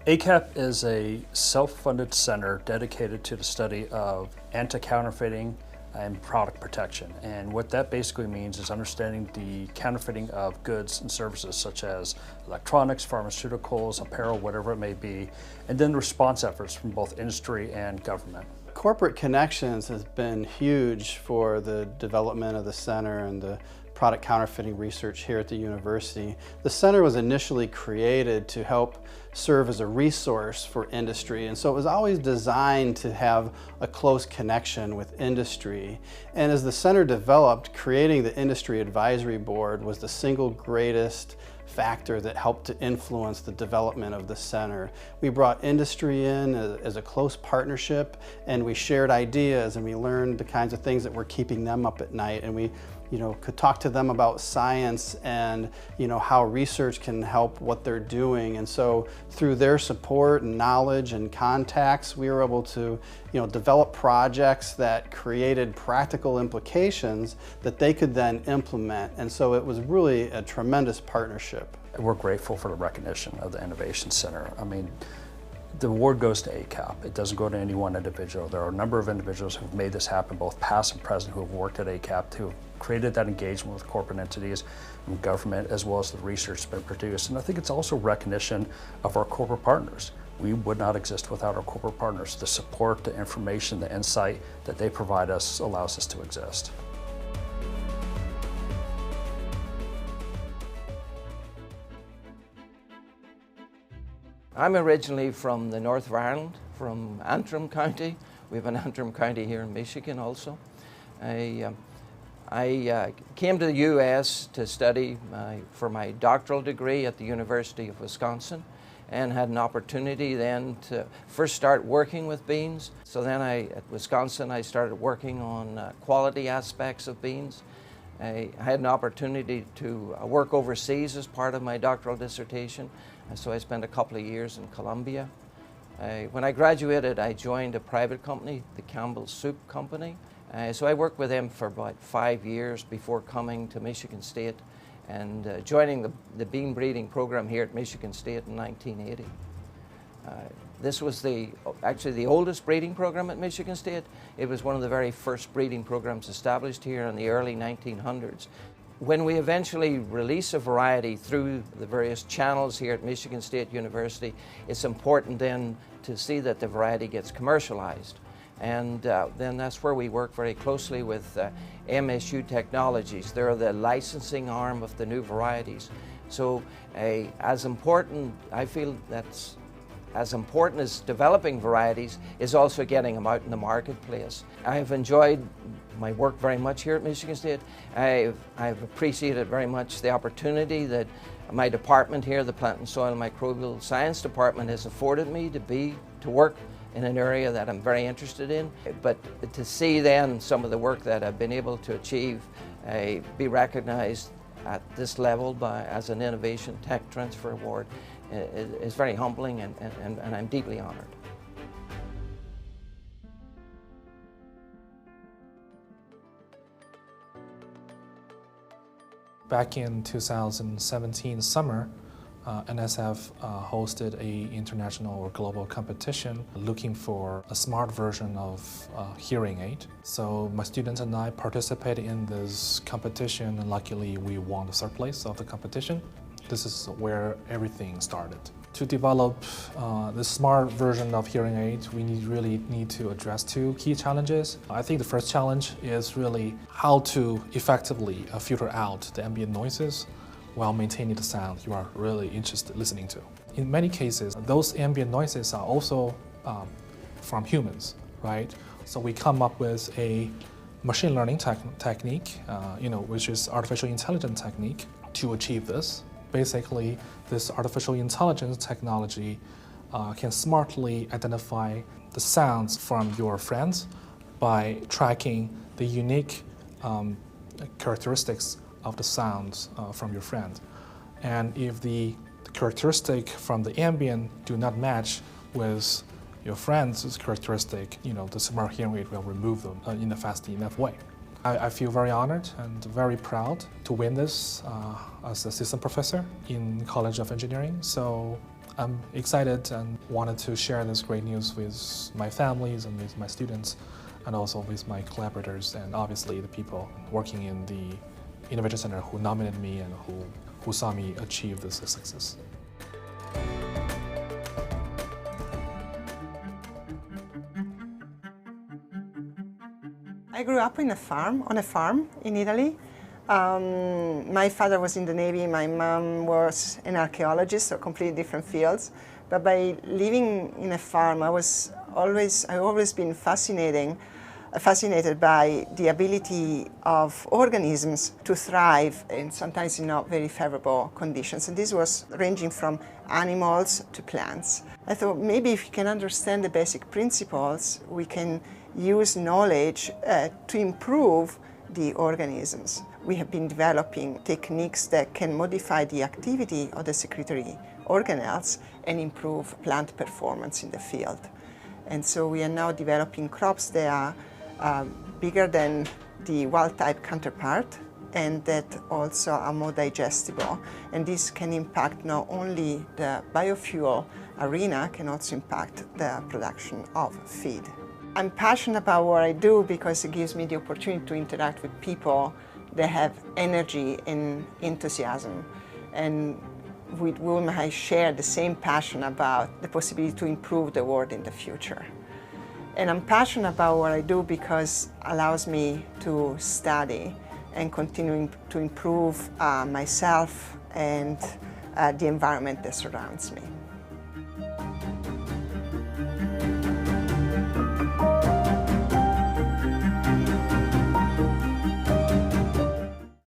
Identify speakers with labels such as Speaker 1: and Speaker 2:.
Speaker 1: ACAP is a self-funded center dedicated to the study of anti-counterfeiting and product protection. And what that basically means is understanding the counterfeiting of goods and services such as electronics, pharmaceuticals, apparel, whatever it may be, and then response efforts from both industry and government.
Speaker 2: Corporate connections has been huge for the development of the center and the product counterfeiting research here at the university. The center was initially created to help serve as a resource for industry, and so it was always designed to have a close connection with industry. And as the center developed, creating the Industry Advisory Board was the single greatest factor that helped to influence the development of the center. We brought industry in as a close partnership, and we shared ideas, and we learned the kinds of things that were keeping them up at night, and we could talk to them about science and how research can help what they're doing. And so through their support and knowledge and contacts, we were able to develop projects that created practical implications that they could then implement. And so it was really a tremendous partnership.
Speaker 1: We're grateful for the recognition of the Innovation Center. I mean, the award goes to ACAP. It doesn't go to any one individual. There are a number of individuals who've made this happen, both past and present, who have worked at ACAP, who have created that engagement with corporate entities and government, as well as the research that's been produced. And I think it's also recognition of our corporate partners. We would not exist without our corporate partners. The support, the information, the insight that they provide us allows us to exist.
Speaker 3: I'm originally from the north of Ireland, from Antrim County. We have an Antrim County here in Michigan also. I came to the US to study for my doctoral degree at the University of Wisconsin, and had an opportunity then to first start working with beans. So then at Wisconsin I started working on quality aspects of beans. I had an opportunity to work overseas as part of my doctoral dissertation, so I spent a couple of years in Colombia. When I graduated, I joined a private company, the Campbell's Soup Company. So I worked with them for about 5 years before coming to Michigan State and joining the bean breeding program here at Michigan State in 1980. This was actually the oldest breeding program at Michigan State. It was one of the very first breeding programs established here in the early 1900s. When we eventually release a variety through the various channels here at Michigan State University, it's important then to see that the variety gets commercialized. And then that's where we work very closely with MSU Technologies. They're the licensing arm of the new varieties. So as important, I feel that's as important as developing varieties is also getting them out in the marketplace. I have enjoyed my work very much here at Michigan State. I've appreciated very much the opportunity that my department here, the Plant and Soil Microbial Science Department, has afforded me to work in an area that I'm very interested in. But to see then some of the work that I've been able to achieve be recognized at this level as an Innovation Tech Transfer Award is very humbling, and I'm deeply honored.
Speaker 4: Back in 2017 summer, NSF hosted an international or global competition looking for a smart version of hearing aid. So my students and I participated in this competition, and luckily we won the third place of the competition. This is where everything started. To develop the smart version of hearing aid, we really need to address two key challenges. I think the first challenge is really how to effectively filter out the ambient noises while maintaining the sound you are really interested in listening to. In many cases, those ambient noises are also from humans, right? So we come up with a machine learning technique, which is artificial intelligence technique to achieve this. Basically, this artificial intelligence technology can smartly identify the sounds from your friends by tracking the unique characteristics of the sounds from your friend. And if the characteristic from the ambient do not match with your friend's characteristic, the smart hearing aid will remove them in a fast enough way. I feel very honored and very proud to win this as assistant professor in College of Engineering. So I'm excited and wanted to share this great news with my families and with my students, and also with my collaborators, and obviously the people working in the Innovation Center who nominated me and who saw me achieve this success.
Speaker 5: I grew up on a farm in Italy. My father was in the Navy, my mom was an archaeologist, so completely different fields. But by living in a farm, I've always been fascinated by the ability of organisms to thrive in sometimes in not very favorable conditions. And this was ranging from animals to plants. I thought maybe if we can understand the basic principles, we can use knowledge to improve the organisms. We have been developing techniques that can modify the activity of the secretory organelles and improve plant performance in the field. And so we are now developing crops that are bigger than the wild-type counterpart and that also are more digestible. And this can impact not only the biofuel arena, can also impact the production of feed. I'm passionate about what I do because it gives me the opportunity to interact with people that have energy and enthusiasm, and with whom I share the same passion about the possibility to improve the world in the future. And I'm passionate about what I do because it allows me to study and continuing to improve myself and the environment that surrounds me.